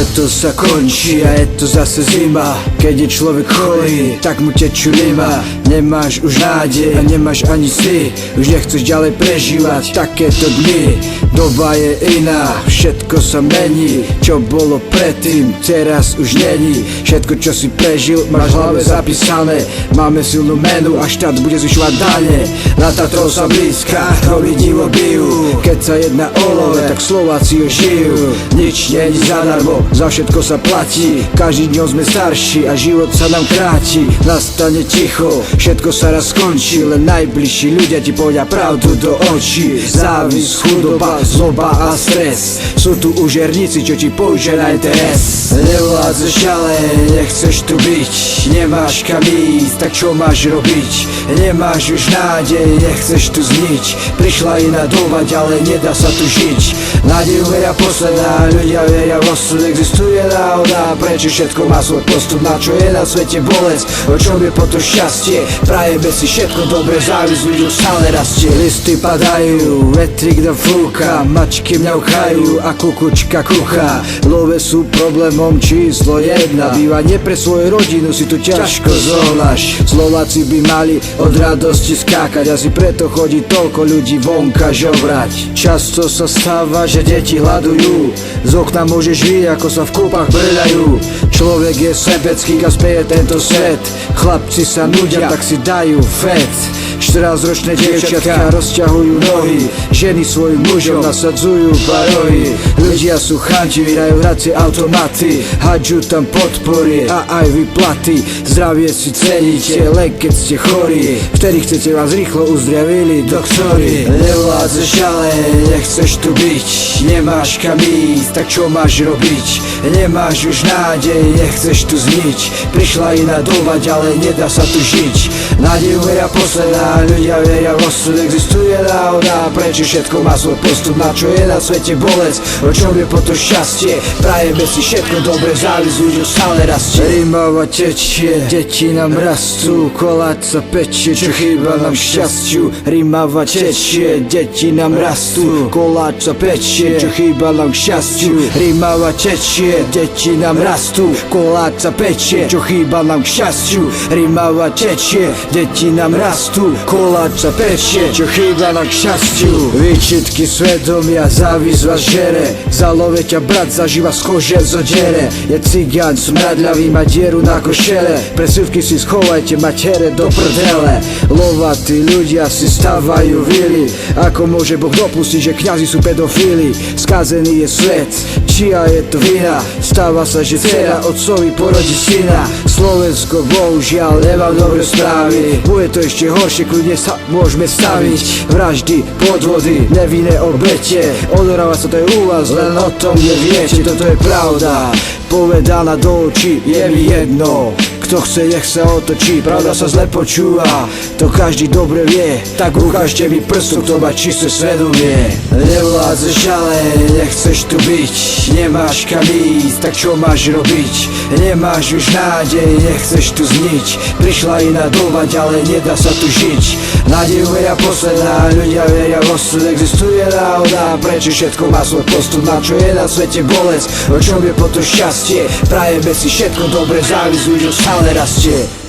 Leto sa končí a je to zase zima. Keď je človek chorý, tak mu tečú rýma. Nemáš už nádej a nemáš ani sny, už nechceš ďalej prežívať takéto dny. Doba je iná, všetko sa mení. Čo bolo predtým, teraz už není. Všetko čo si prežil, máš v hlave zapísané. Máme silnú menu a štát bude zvyšovať dane. Na Tatrou sa blízka, krovy divo bijú. Keď sa jedná o love, tak Slováci ho žijú. Nič není zadarmo, za všetko sa platí. Každý dňom sme starší a život sa nám kráti. Nastane ticho, všetko sa raz skončí. Len najbližší ľudia ti povedia pravdu do očí. Závisť, chudoba, zloba a stres, sú tu užerníci, čo ti použia na interes. Nevládzeš ale, nechceš tu byť, nemáš kam ísť, tak čo máš robiť? Nemáš už nádej, nechceš tu zniť. Prišla iná doba, ale nedá sa tu žiť. Nádej veria posledná, ľudia veria v osud. Existuje náhoda, prečo všetko má svoj postup? Na čo je na svete bolesť, o čom je potom šťastie? Prajeme si všetko dobre, závisť ľuďom stále rastie. Listy padajú, vetrik nám fúka, mačky mňauchajú a kukučka kucha. Love sú problémom číslo 1. Bývanie pre svoju rodinu si tu ťažko zohľaš. Slováci by mali od radosti skákať, asi preto chodí toľko ľudí vonka žobrať. Často sa stáva, že deti hľadujú, z okna môžeš vidieť, ako sa v kúpach brľajú. Človek je sebecký, a speje tento svet. Chlapci sa nudia, tak si dajú fet. 14-ročné dievčatka rozťahujú nohy, ženy svojim mužom nasadzujú barohy. Ľudia sú chantiví, hrajú hracie automaty, hádžu tam podpory a aj vyplaty. Zdravie si ceníte, len keď ste chorí, vtedy chcete vás rýchlo uzdravili doktori. Nevládzeš ale, nechceš tu byť, nemáš kam ísť, tak čo máš robiť? Nemáš už nádej, nechceš tu zniť. Prišla iná doba, ale nedá sa tu žiť. Nádej veria posledná, ľudia veria v osud. Existuje náhoda, prečo všetko má svoj postup? Na čo je na svete bolesť, o čom je potom šťastie? Prajeme si všetko dobre, závisť ľuďom stále rastie. Rímava tečie, deti nám rastú, koláč sa pečie, čo chýba nám šťastiu. Rímava tečie, deti nám rastú, koláč sa pečie, čo chýba nám šťastiu. Rímava tečie, deti nám rastú, koláč sa pečie, čo chýba nám šťastiu. Rímava tečie, deti nám rastú, koláč sa pečie, čo chýba nám šťastiu. Výčitky svedomia, závisť vás žere, za love ťa brat zažíva z kože zodere. Je cigáň smradľavý, má dieru na košele, pre sivky si schovajte matere do prdele. Lovatí ľudia si stavajú vily, ako môže Boh dopustiť, že kňazi sú pedofíli? Skazený je svet, čia je to vina, stáva sa, že dcera otcovi porodí syna. Slovensko bohužiaľ nemá dobré správy, bude to ešte horšie, kľudne sa môžeme staviť. Vraždy, podvody, nevinné obete, odoráva sa to aj u vás, len o tom neviete. Toto je pravda, povedaná do očí, je mi jedno. Kto chce, nech sa otočí, pravda sa zle počúva, to každý dobre vie. Tak ukážte mi prstom, kto má čisté svedomie. Nevládzeš ale, nechceš tu byť, nemáš kam ísť, tak čo máš robiť? Nemáš už nádej, nechceš tu zniť. Prišla iná doba, ale nedá sa tu žiť. Nádej veria posledná, ľudia veria v osud. Existuje náhoda, prečo všetko má svoj postup? Na čo je na svete bolesť, o čom je potom šťastie? Prajeme si všetko dobre, závisť ľuďom stále rastie.